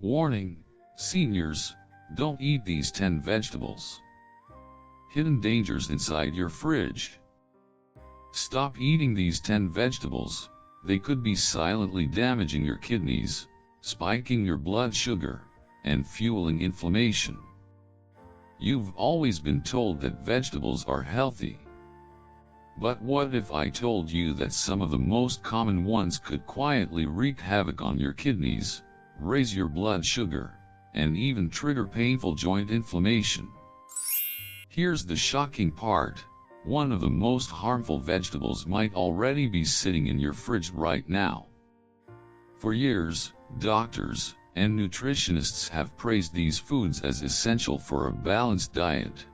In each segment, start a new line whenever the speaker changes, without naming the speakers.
Warning, seniors, don't eat these 10 vegetables. Hidden dangers inside your fridge. Stop eating these 10 vegetables, they could be silently damaging your kidneys, spiking your blood sugar, and fueling inflammation. You've always been told that vegetables are healthy. But what if I told you that some of the most common ones could quietly wreak havoc on your kidneys, raise your blood sugar, and even trigger painful joint inflammation? Here's the shocking part. One of the most harmful vegetables might already be sitting in your fridge right now. For years, doctors and nutritionists have praised these foods as essential for a balanced diet.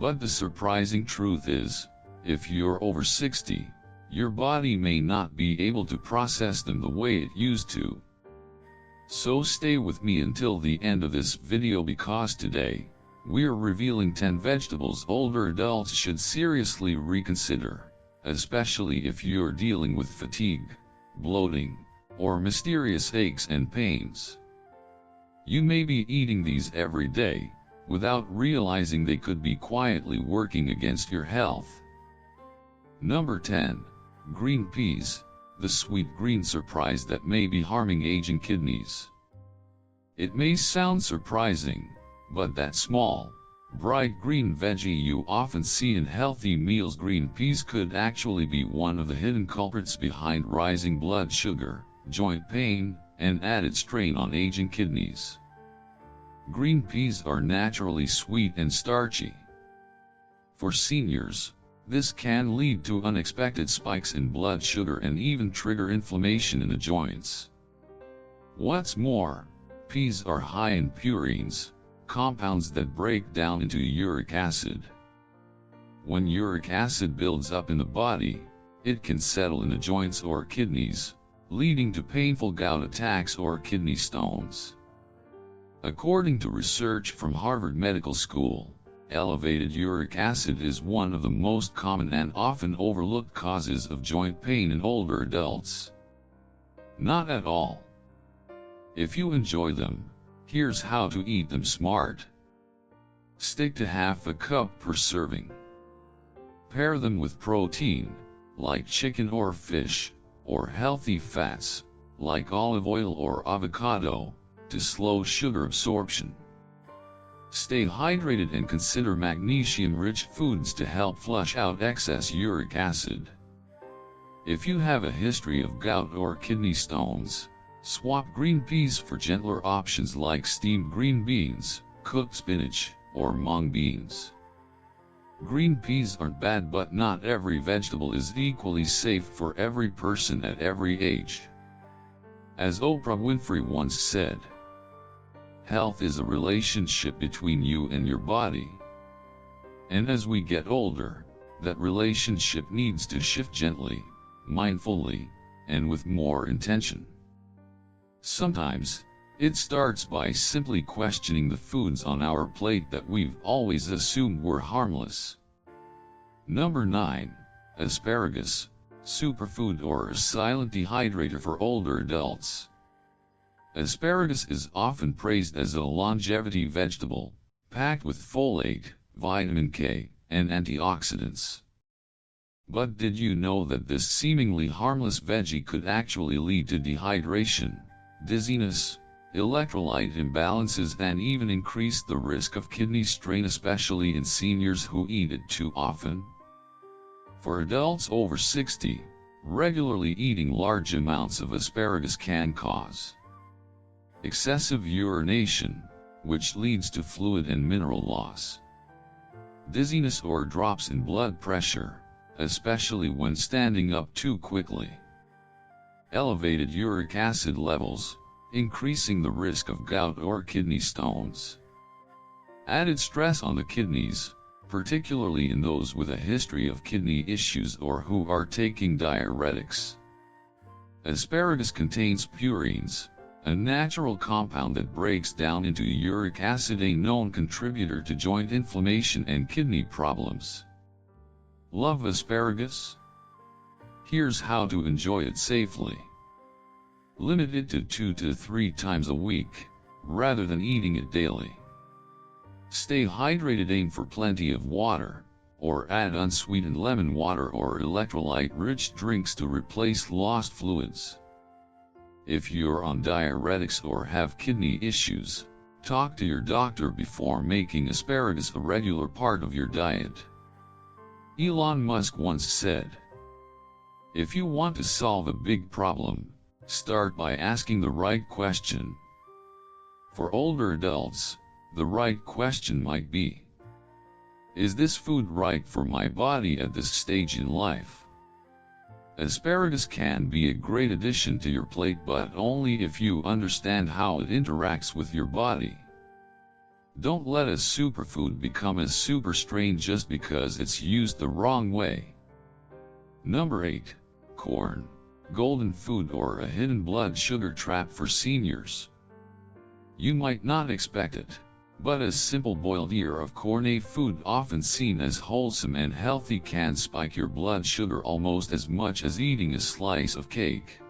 But the surprising truth is, if you're over 60, your body may not be able to process them the way it used to. So stay with me until the end of this video, because today, we're revealing 10 vegetables older adults should seriously reconsider, especially if you're dealing with fatigue, bloating, or mysterious aches and pains. You may be eating these every day, without realizing they could be quietly working against your health. Number 10. Green peas, the sweet green surprise that may be harming aging kidneys. It may sound surprising, but that small, bright green veggie you often see in healthy meals, green peas, could actually be one of the hidden culprits behind rising blood sugar, joint pain, and added strain on aging kidneys. Green peas are naturally sweet and starchy. For seniors, this can lead to unexpected spikes in blood sugar and even trigger inflammation in the joints. What's more, peas are high in purines, compounds that break down into uric acid. When uric acid builds up in the body, it can settle in the joints or kidneys, leading to painful gout attacks or kidney stones. According to research from Harvard Medical School, elevated uric acid is one of the most common and often overlooked causes of joint pain in older adults. Not at all. If you enjoy them, here's how to eat them smart. Stick to half a cup per serving. Pair them with protein, like chicken or fish, or healthy fats, like olive oil or avocado, to slow sugar absorption. Stay hydrated and consider magnesium-rich foods to help flush out excess uric acid. If you have a history of gout or kidney stones, swap green peas for gentler options like steamed green beans, cooked spinach, or mung beans. Green peas aren't bad, but not every vegetable is equally safe for every person at every age. As Oprah Winfrey once said, health is a relationship between you and your body. And as we get older, that relationship needs to shift gently, mindfully, and with more intention. Sometimes, it starts by simply questioning the foods on our plate that we've always assumed were harmless. Number 9. Asparagus, superfood or a silent dehydrator for older adults. Asparagus is often praised as a longevity vegetable, packed with folate, vitamin K, and antioxidants. But did you know that this seemingly harmless veggie could actually lead to dehydration, dizziness, electrolyte imbalances, and even increase the risk of kidney strain, especially in seniors who eat it too often? For adults over 60, regularly eating large amounts of asparagus can cause excessive urination, which leads to fluid and mineral loss, dizziness or drops in blood pressure, especially when standing up too quickly, elevated uric acid levels, increasing the risk of gout or kidney stones, added stress on the kidneys, particularly in those with a history of kidney issues or who are taking diuretics. Asparagus contains purines, a natural compound that breaks down into uric acid, a known contributor to joint inflammation and kidney problems. Love asparagus? Here's how to enjoy it safely. Limit it to 2 to 3 times a week, rather than eating it daily. Stay hydrated. Aim for plenty of water, or add unsweetened lemon water or electrolyte-rich drinks to replace lost fluids. If you're on diuretics or have kidney issues, talk to your doctor before making asparagus a regular part of your diet. Elon Musk once said, "If you want to solve a big problem, start by asking the right question." For older adults, the right question might be, is this food right for my body at this stage in life? Asparagus can be a great addition to your plate, but only if you understand how it interacts with your body. Don't let a superfood become a super strain just because it's used the wrong way. Number 8. Corn, golden food or a hidden blood sugar trap for seniors. You might not expect it, but a simple boiled ear of corn, a food often seen as wholesome and healthy, can spike your blood sugar almost as much as eating a slice of cake.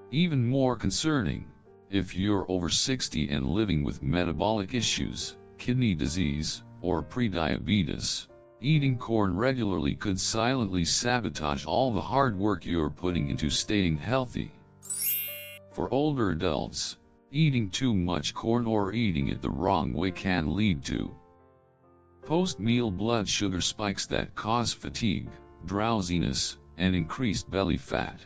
Even more concerning, if you're over 60 and living with metabolic issues, kidney disease, or prediabetes, eating corn regularly could silently sabotage all the hard work you're putting into staying healthy. For older adults, eating too much corn or eating it the wrong way can lead to post-meal blood sugar spikes that cause fatigue, drowsiness, and increased belly fat.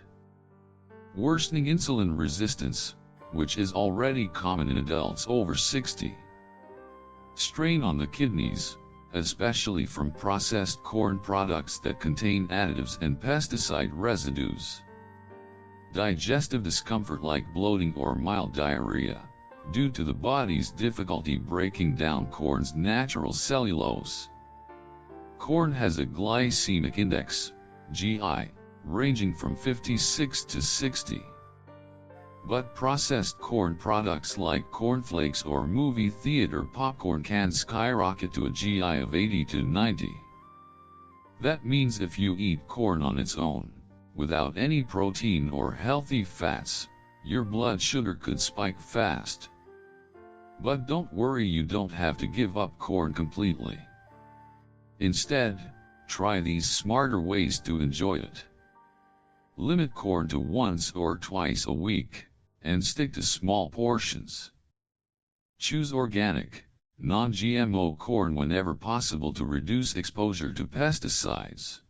Worsening insulin resistance, which is already common in adults over 60. Strain on the kidneys, especially from processed corn products that contain additives and pesticide residues. Digestive discomfort like bloating or mild diarrhea, due to the body's difficulty breaking down corn's natural cellulose. Corn has a glycemic index, GI, ranging from 56 to 60. But processed corn products like cornflakes or movie theater popcorn can skyrocket to a GI of 80 to 90. That means if you eat corn on its own, without any protein or healthy fats, your blood sugar could spike fast. But don't worry, you don't have to give up corn completely. Instead, try these smarter ways to enjoy it. Limit corn to once or twice a week, and stick to small portions. Choose organic, non-GMO corn whenever possible to reduce exposure to pesticides.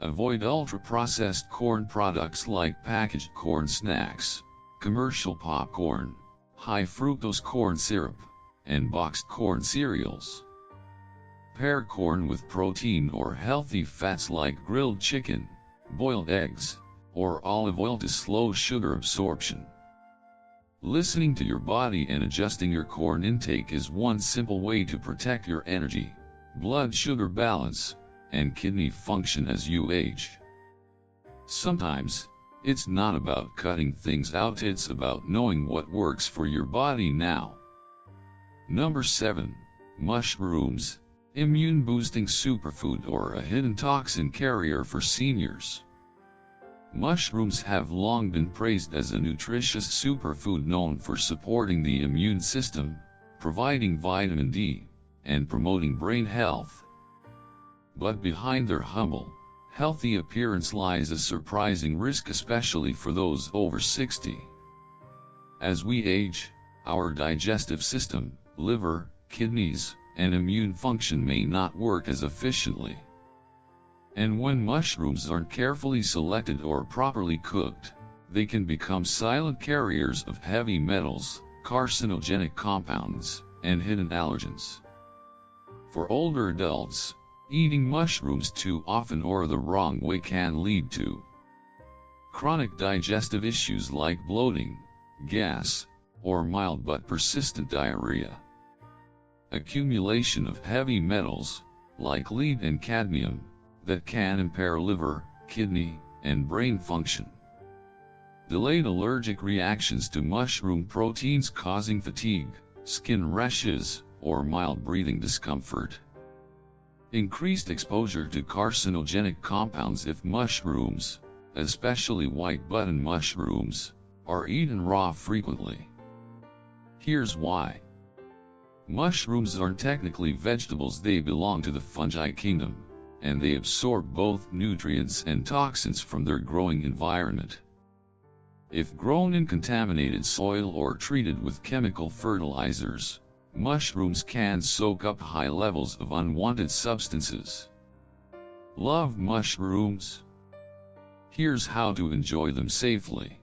Avoid ultra-processed corn products like packaged corn snacks, commercial popcorn, high-fructose corn syrup, and boxed corn cereals. Pair corn with protein or healthy fats like grilled chicken, boiled eggs, or olive oil to slow sugar absorption. Listening to your body and adjusting your corn intake is one simple way to protect your energy, blood sugar balance, and kidney function as you age. Sometimes, it's not about cutting things out, it's about knowing what works for your body now. Number 7. Mushrooms, immune-boosting superfood or a hidden toxin carrier for seniors. Mushrooms have long been praised as a nutritious superfood known for supporting the immune system, providing vitamin D, and promoting brain health. But behind their humble, healthy appearance lies a surprising risk, especially for those over 60. As we age, our digestive system, liver, kidneys, and immune function may not work as efficiently. And when mushrooms aren't carefully selected or properly cooked, they can become silent carriers of heavy metals, carcinogenic compounds, and hidden allergens. For older adults, eating mushrooms too often or the wrong way can lead to chronic digestive issues like bloating, gas, or mild but persistent diarrhea. Accumulation of heavy metals, like lead and cadmium, that can impair liver, kidney, and brain function. Delayed allergic reactions to mushroom proteins causing fatigue, skin rashes, or mild breathing discomfort. Increased exposure to carcinogenic compounds if mushrooms, especially white button mushrooms, are eaten raw frequently. Here's why. Mushrooms aren't technically vegetables, they belong to the fungi kingdom, and they absorb both nutrients and toxins from their growing environment. If grown in contaminated soil or treated with chemical fertilizers, mushrooms can soak up high levels of unwanted substances. Love mushrooms? Here's how to enjoy them safely.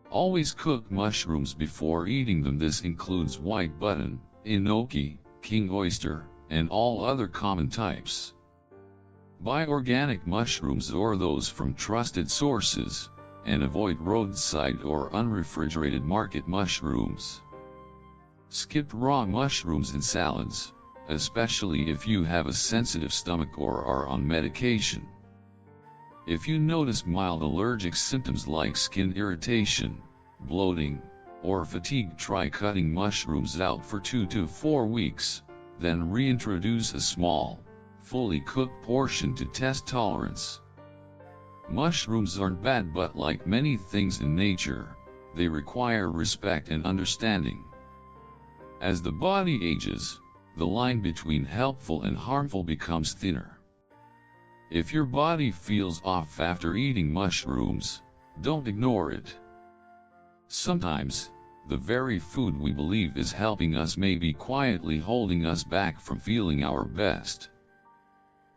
Always cook mushrooms before eating them. This includes white button, enoki, king oyster, and all other common types. Buy organic mushrooms or those from trusted sources, and avoid roadside or unrefrigerated market mushrooms. Skip raw mushrooms in salads, especially if you have a sensitive stomach or are on medication. If you notice mild allergic symptoms like skin irritation, bloating, or fatigue, try cutting mushrooms out for 2 to 4 weeks, then reintroduce a small, fully cooked portion to test tolerance. Mushrooms aren't bad, but like many things in nature, they require respect and understanding. As the body ages, the line between helpful and harmful becomes thinner. If your body feels off after eating mushrooms, don't ignore it. Sometimes, the very food we believe is helping us may be quietly holding us back from feeling our best.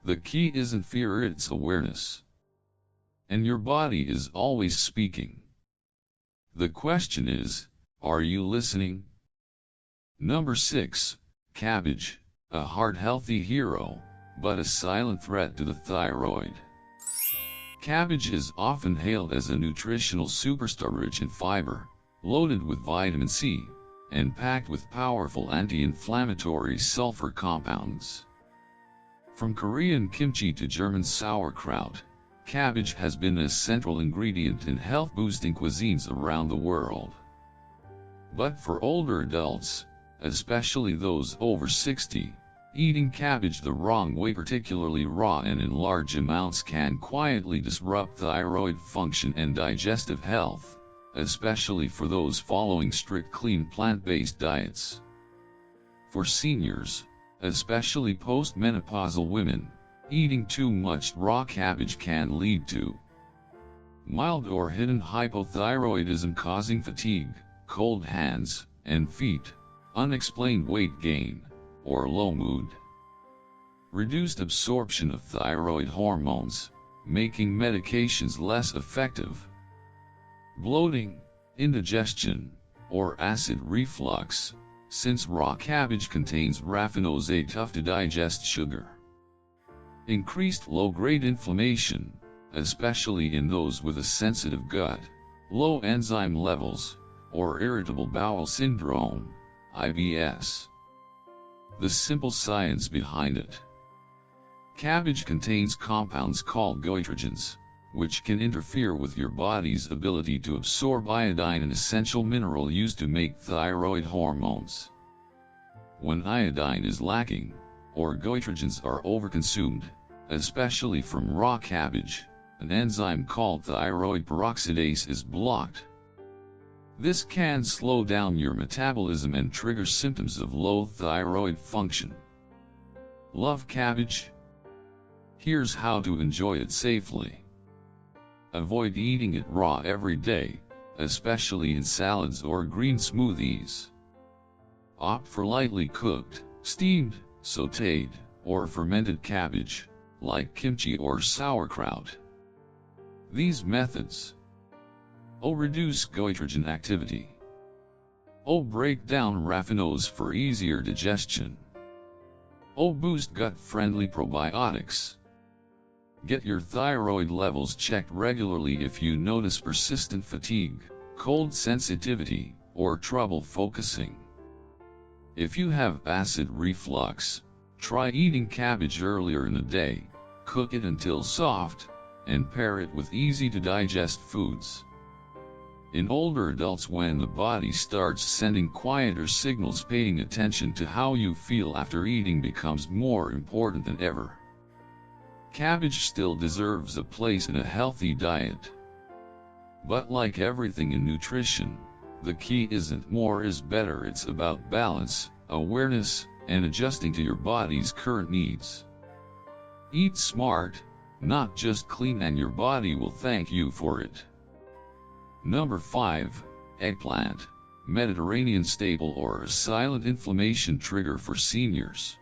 The key isn't fear, it's awareness. And your body is always speaking. The question is, are you listening? Number 6, cabbage, a heart-healthy hero, but a silent threat to the thyroid. Cabbage is often hailed as a nutritional superstar, rich in fiber, loaded with vitamin C, and packed with powerful anti-inflammatory sulfur compounds. From Korean kimchi to German sauerkraut, cabbage has been a central ingredient in health-boosting cuisines around the world. But for older adults, especially those over 60, eating cabbage the wrong way, particularly raw and in large amounts, can quietly disrupt thyroid function and digestive health, especially for those following strict clean plant-based diets. For seniors, especially postmenopausal women, eating too much raw cabbage can lead to mild or hidden hypothyroidism, causing fatigue, cold hands and feet, unexplained weight gain, or low mood. Reduced absorption of thyroid hormones, making medications less effective. Bloating, indigestion, or acid reflux, since raw cabbage contains raffinose, a tough-to-digest sugar. Increased low-grade inflammation, especially in those with a sensitive gut, low enzyme levels, or irritable bowel syndrome, IBS. The simple science behind it. Cabbage contains compounds called goitrogens, which can interfere with your body's ability to absorb iodine, an essential mineral used to make thyroid hormones. When iodine is lacking, or goitrogens are overconsumed, especially from raw cabbage, an enzyme called thyroid peroxidase is blocked. This can slow down your metabolism and trigger symptoms of low thyroid function. Love cabbage? Here's how to enjoy it safely. Avoid eating it raw every day, especially in salads or green smoothies. Opt for lightly cooked, steamed, sautéed, or fermented cabbage, like kimchi or sauerkraut. These methods reduce goitrogen activity. Break down raffinose for easier digestion. Boost gut-friendly probiotics. Get your thyroid levels checked regularly if you notice persistent fatigue, cold sensitivity, or trouble focusing. If you have acid reflux, try eating cabbage earlier in the day, cook it until soft, and pair it with easy-to-digest foods. In older adults, when the body starts sending quieter signals, paying attention to how you feel after eating becomes more important than ever. Cabbage still deserves a place in a healthy diet. But like everything in nutrition, the key isn't more is better, it's about balance, awareness, and adjusting to your body's current needs. Eat smart, not just clean, and your body will thank you for it. Number 5. Eggplant, Mediterranean staple or a silent inflammation trigger for seniors.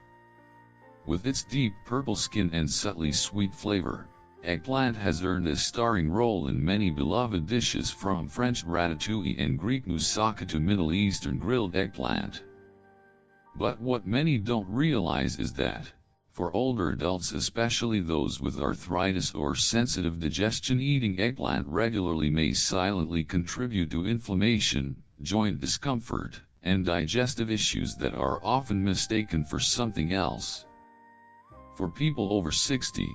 With its deep purple skin and subtly sweet flavor, eggplant has earned a starring role in many beloved dishes, from French ratatouille and Greek moussaka to Middle Eastern grilled eggplant. But what many don't realize is that, for older adults, especially those with arthritis or sensitive digestion, eating eggplant regularly may silently contribute to inflammation, joint discomfort, and digestive issues that are often mistaken for something else. For people over 60,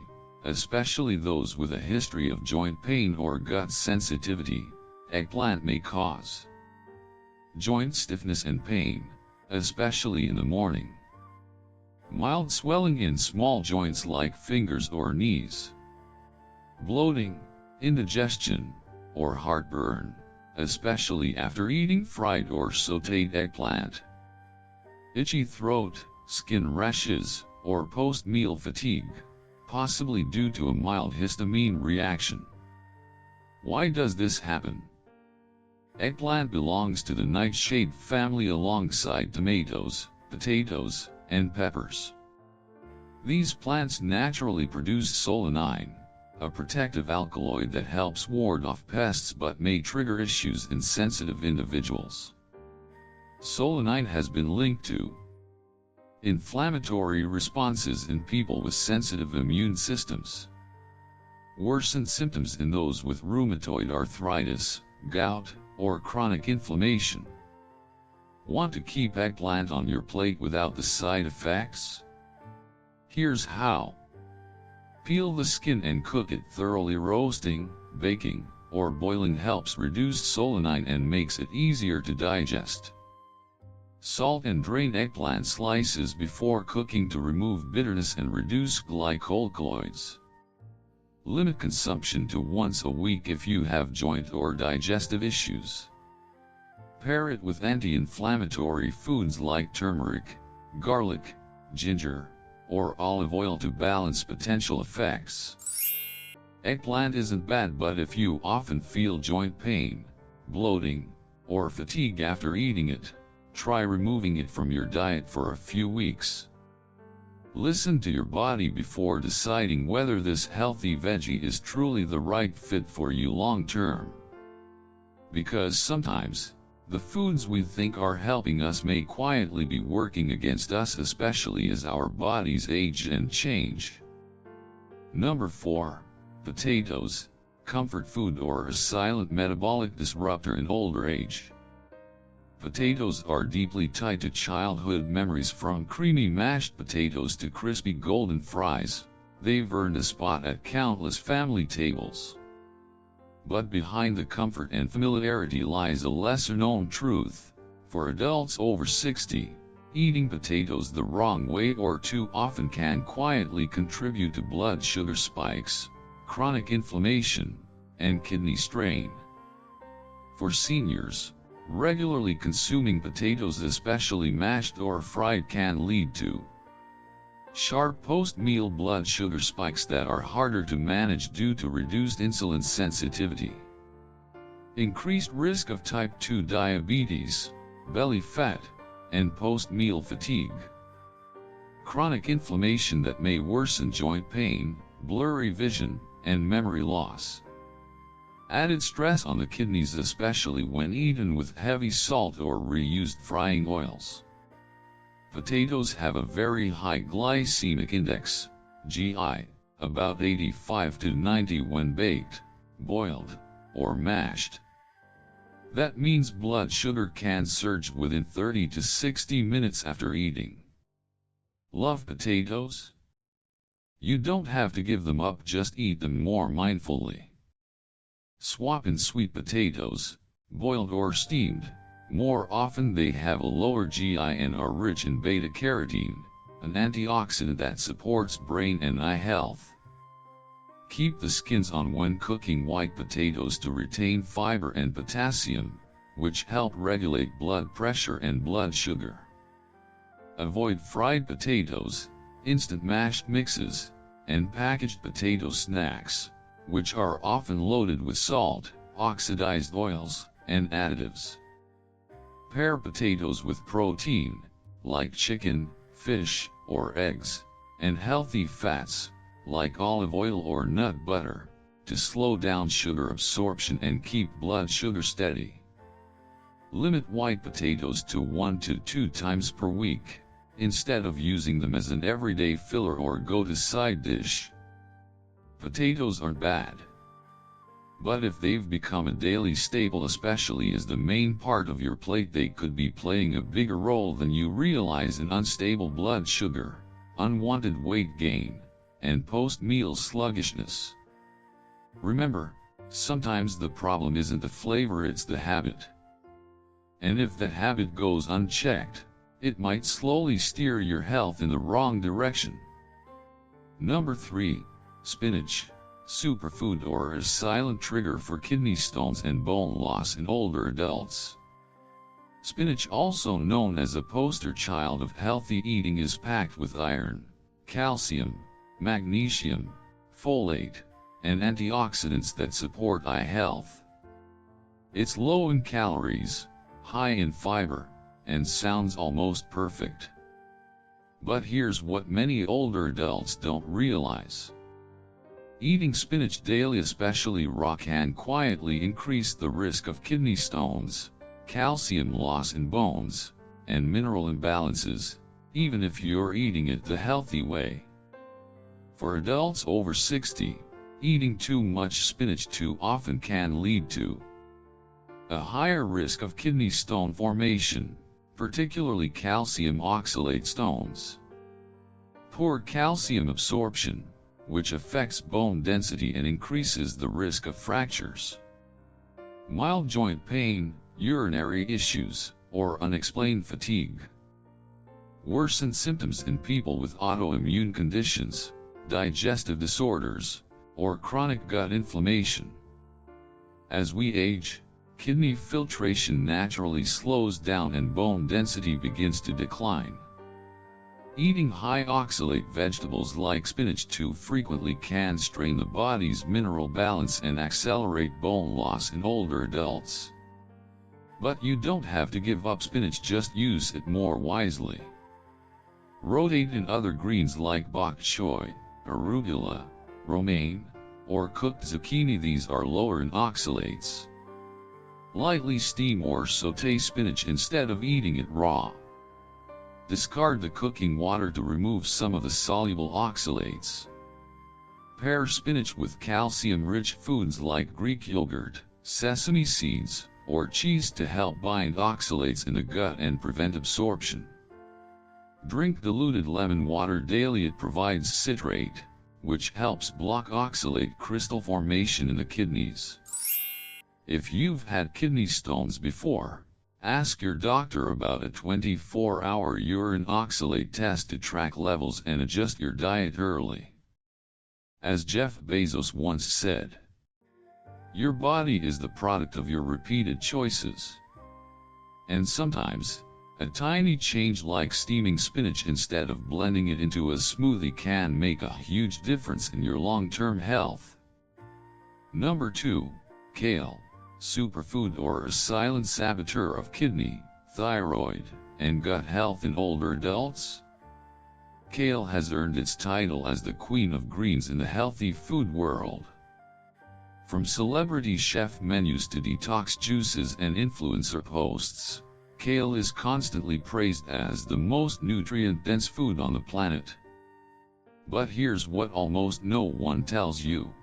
especially those with a history of joint pain or gut sensitivity, eggplant may cause joint stiffness and pain, especially in the morning. Mild swelling in small joints like fingers or knees. Bloating, indigestion, or heartburn, especially after eating fried or sautéed eggplant. Itchy throat, skin rashes, or post-meal fatigue, possibly due to a mild histamine reaction. Why does this happen? Eggplant belongs to the nightshade family alongside tomatoes, potatoes, and peppers. These plants naturally produce solanine, a protective alkaloid that helps ward off pests but may trigger issues in sensitive individuals. Solanine has been linked to inflammatory responses in people with sensitive immune systems, worsened symptoms in those with rheumatoid arthritis, gout, or chronic inflammation. Want to keep eggplant on your plate without the side effects? Here's how. Peel the skin and cook it thoroughly. Roasting, baking, or boiling helps reduce solanine and makes it easier to digest. Salt and drain eggplant slices before cooking to remove bitterness and reduce glycoalkaloids. Limit consumption to once a week if you have joint or digestive issues. Pair it with anti-inflammatory foods like turmeric, garlic, ginger, or olive oil to balance potential effects. Eggplant isn't bad, but if you often feel joint pain, bloating, or fatigue after eating it, try removing it from your diet for a few weeks. Listen to your body before deciding whether this healthy veggie is truly the right fit for you long term. Because sometimes, the foods we think are helping us may quietly be working against us, especially as our bodies age and change. Number 4. Potatoes, comfort food or a silent metabolic disruptor in older age. Potatoes are deeply tied to childhood memories, from creamy mashed potatoes to crispy golden fries. They've earned a spot at countless family tables. But behind the comfort and familiarity lies a lesser-known truth. For adults over 60, eating potatoes the wrong way or too often can quietly contribute to blood sugar spikes, chronic inflammation, and kidney strain. For seniors, regularly consuming potatoes, especially mashed or fried, can lead to sharp post-meal blood sugar spikes that are harder to manage due to reduced insulin sensitivity. Increased risk of type 2 diabetes, belly fat, and post-meal fatigue. Chronic inflammation that may worsen joint pain, blurry vision, and memory loss. Added stress on the kidneys, especially when eaten with heavy salt or reused frying oils. Potatoes have a very high glycemic index, GI, about 85 to 90 when baked, boiled, or mashed. That means blood sugar can surge within 30 to 60 minutes after eating. Love potatoes? You don't have to give them up, just eat them more mindfully. Swap in sweet potatoes, boiled or steamed. More often they have a lower GI and are rich in beta-carotene, an antioxidant that supports brain and eye health. Keep the skins on when cooking white potatoes to retain fiber and potassium, which help regulate blood pressure and blood sugar. Avoid fried potatoes, instant mashed mixes, and packaged potato snacks, which are often loaded with salt, oxidized oils, and additives. Pair potatoes with protein, like chicken, fish, or eggs, and healthy fats, like olive oil or nut butter, to slow down sugar absorption and keep blood sugar steady. Limit white potatoes to 1 to 2 times per week, instead of using them as an everyday filler or go-to side dish. Potatoes aren't bad, but if they've become a daily staple, especially as the main part of your plate, they could be playing a bigger role than you realize in unstable blood sugar, unwanted weight gain, and post-meal sluggishness. Remember, sometimes the problem isn't the flavor, it's the habit. And if that habit goes unchecked, it might slowly steer your health in the wrong direction. Number 3. Spinach, superfood or a silent trigger for kidney stones and bone loss in older adults. Spinach, also known as a poster child of healthy eating, is packed with iron, calcium, magnesium, folate, and antioxidants that support eye health. It's low in calories, high in fiber, and sounds almost perfect. But here's what many older adults don't realize. Eating spinach daily, especially raw, can quietly increase the risk of kidney stones, calcium loss in bones, and mineral imbalances, even if you're eating it the healthy way. For adults over 60, eating too much spinach too often can lead to a higher risk of kidney stone formation, particularly calcium oxalate stones. Poor calcium absorption, which affects bone density and increases the risk of fractures. Mild joint pain, urinary issues, or unexplained fatigue. Worsened symptoms in people with autoimmune conditions, digestive disorders, or chronic gut inflammation. As we age, kidney filtration naturally slows down and bone density begins to decline. Eating high oxalate vegetables like spinach too frequently can strain the body's mineral balance and accelerate bone loss in older adults. But you don't have to give up spinach, just use it more wisely. Rotate in other greens like bok choy, arugula, romaine, or cooked zucchini. These are lower in oxalates. Lightly steam or sauté spinach instead of eating it raw. Discard the cooking water to remove some of the soluble oxalates. Pair spinach with calcium-rich foods like Greek yogurt, sesame seeds, or cheese to help bind oxalates in the gut and prevent absorption. Drink diluted lemon water daily. It provides citrate, which helps block oxalate crystal formation in the kidneys. If you've had kidney stones before, ask your doctor about a 24-hour urine oxalate test to track levels and adjust your diet early. As Jeff Bezos once said, your body is the product of your repeated choices. And sometimes, a tiny change like steaming spinach instead of blending it into a smoothie can make a huge difference in your long-term health. Number 2. Kale, superfood or a silent saboteur of kidney, thyroid, and gut health in older adults. Kale has earned its title as the queen of greens in the healthy food world. From celebrity chef menus to detox juices and influencer posts, kale is constantly praised as the most nutrient-dense food on the planet. But here's what almost no one tells you.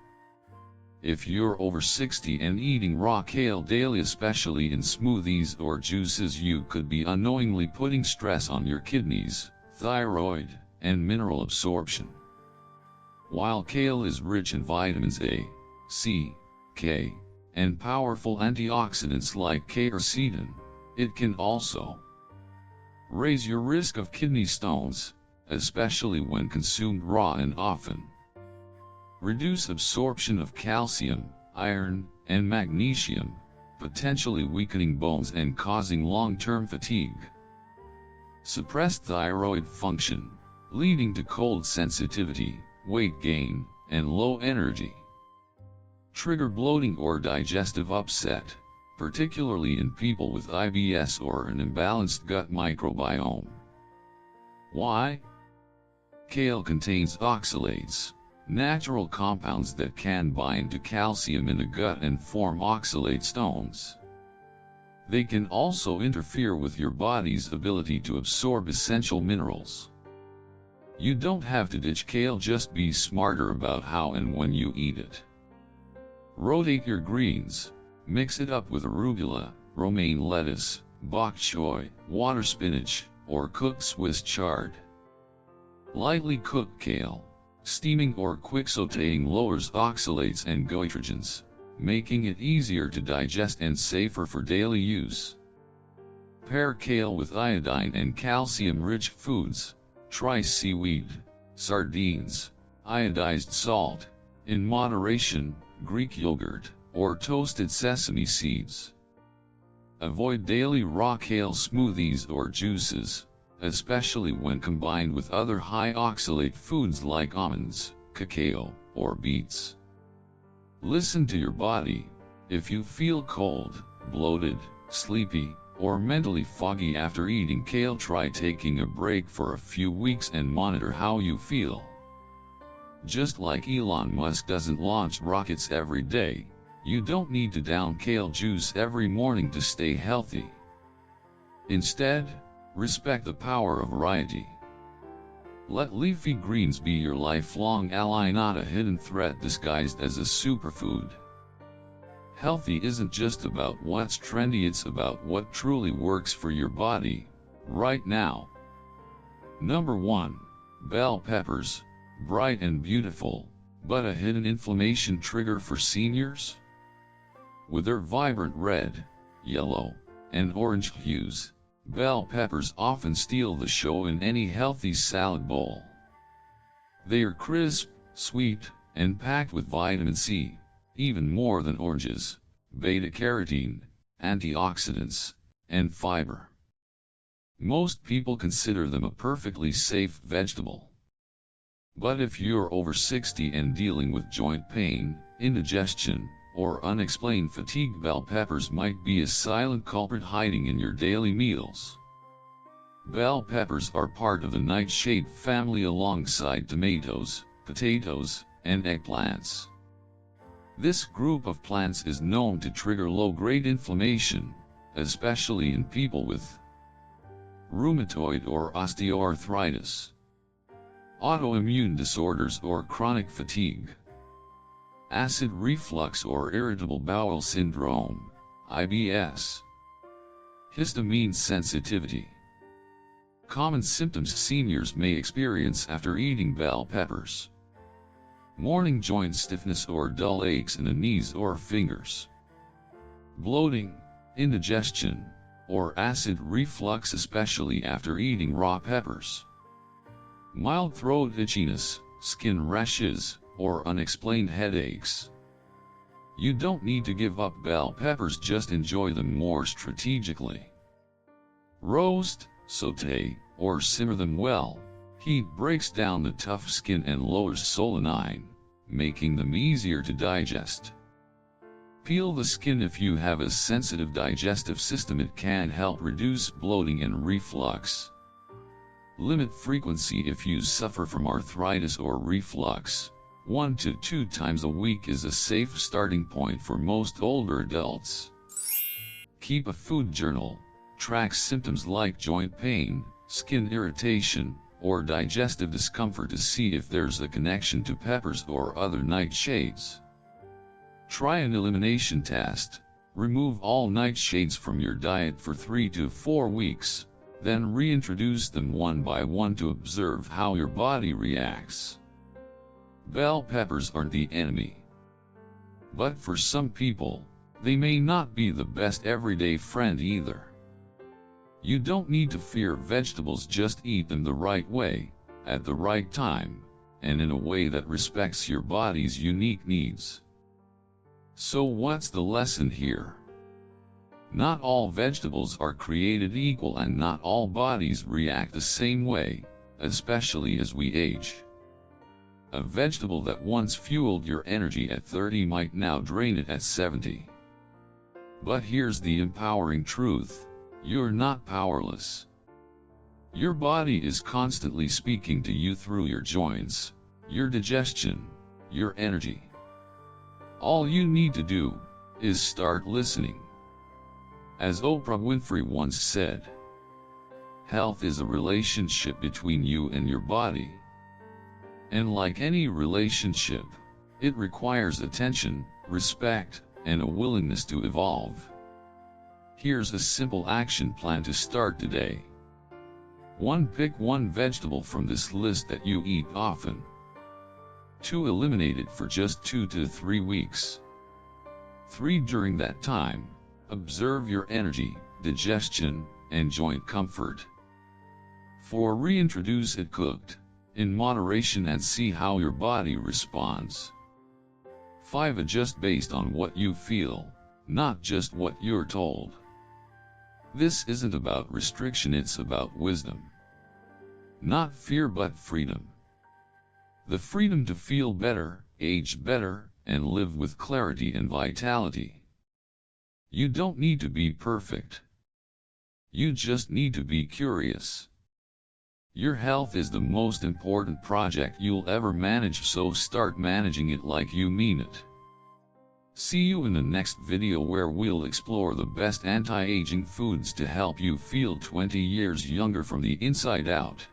If you're over 60 and eating raw kale daily, especially in smoothies or juices, you could be unknowingly putting stress on your kidneys, thyroid, and mineral absorption. While kale is rich in vitamins A, C, K, and powerful antioxidants like quercetin, it can also raise your risk of kidney stones, especially when consumed raw and often. reduce absorption of calcium, iron, and magnesium, potentially weakening bones and causing long-term fatigue. Suppress thyroid function, leading to cold sensitivity, weight gain, and low energy. Trigger bloating or digestive upset, particularly in people with IBS or an imbalanced gut microbiome. Why? Kale contains oxalates, natural compounds that can bind to calcium in the gut and form oxalate stones. They can also interfere with your body's ability to absorb essential minerals. You don't have to ditch kale, just be smarter about how and when you eat it. Rotate your greens, mix it up with arugula, romaine lettuce, bok choy, water spinach, or cooked Swiss chard. Lightly cooked kale, steaming or quick sautéing lowers oxalates and goitrogens, making it easier to digest and safer for daily use. Pair kale with iodine and calcium-rich foods. Try seaweed, sardines, iodized salt, in moderation, Greek yogurt, or toasted sesame seeds. Avoid daily raw kale smoothies or juices, especially when combined with other high oxalate foods like almonds, cacao, or beets. Listen to your body. If you feel cold, bloated, sleepy, or mentally foggy after eating kale, try taking a break for a few weeks and monitor how you feel. Just like Elon Musk doesn't launch rockets every day, you don't need to down kale juice every morning to stay healthy. Instead, respect the power of variety. Let leafy greens be your lifelong ally, not a hidden threat disguised as a superfood. Healthy isn't just about what's trendy, it's about what truly works for your body, right now. Number 1. Bell peppers, bright and beautiful, but a hidden inflammation trigger for seniors? With their vibrant red, yellow, and orange hues, bell peppers often steal the show in any healthy salad bowl. They are crisp, sweet, and packed with vitamin C, even more than oranges, beta-carotene, antioxidants, and fiber. Most people consider them a perfectly safe vegetable. But if you're over 60 and dealing with joint pain, indigestion, or unexplained fatigue, bell peppers might be a silent culprit hiding in your daily meals. Bell peppers are part of the nightshade family alongside tomatoes, potatoes, and eggplants. This group of plants is known to trigger low-grade inflammation, especially in people with rheumatoid or osteoarthritis, autoimmune disorders or chronic fatigue, acid reflux or irritable bowel syndrome, IBS, histamine sensitivity. Common symptoms seniors may experience after eating bell peppers: morning joint stiffness or dull aches in the knees or fingers, bloating, indigestion, or acid reflux especially after eating raw peppers, mild throat itchiness, skin rashes, or unexplained headaches. You don't need to give up bell peppers, just enjoy them more strategically. Roast, sauté, or simmer them well. Heat breaks down the tough skin and lowers solanine, making them easier to digest. Peel the skin if you have a sensitive digestive system, it can help reduce bloating and reflux. Limit frequency if you suffer from arthritis or reflux. 1 to 2 times a week is a safe starting point for most older adults. Keep a food journal. Track symptoms like joint pain, skin irritation, or digestive discomfort to see if there's a connection to peppers or other nightshades. Try an elimination test. Remove all nightshades from your diet for 3 to 4 weeks, then reintroduce them one by one to observe how your body reacts. Bell peppers aren't the enemy. But for some people, they may not be the best everyday friend either. You don't need to fear vegetables, just eat them the right way, at the right time, and in a way that respects your body's unique needs. So what's the lesson here? Not all vegetables are created equal, and not all bodies react the same way, especially as we age. A vegetable that once fueled your energy at 30 might now drain it at 70. But here's the empowering truth: you're not powerless. Your body is constantly speaking to you through your joints, your digestion, your energy. All you need to do is start listening. As Oprah Winfrey once said, health is a relationship between you and your body. And like any relationship, it requires attention, respect, and a willingness to evolve. Here's a simple action plan to start today. 1. Pick one vegetable from this list that you eat often. 2. Eliminate it for just 2 to 3 weeks. 3. During that time, observe your energy, digestion, and joint comfort. 4. Reintroduce it cooked, in moderation, and see how your body responds. 5. Adjust based on what you feel, not just what you're told. This isn't about restriction, it's about wisdom. Not fear but freedom. The freedom to feel better, age better, and live with clarity and vitality. You don't need to be perfect. You just need to be curious. Your health is the most important project you'll ever manage, so start managing it like you mean it. See you in the next video, where we'll explore the best anti-aging foods to help you feel 20 years younger from the inside out.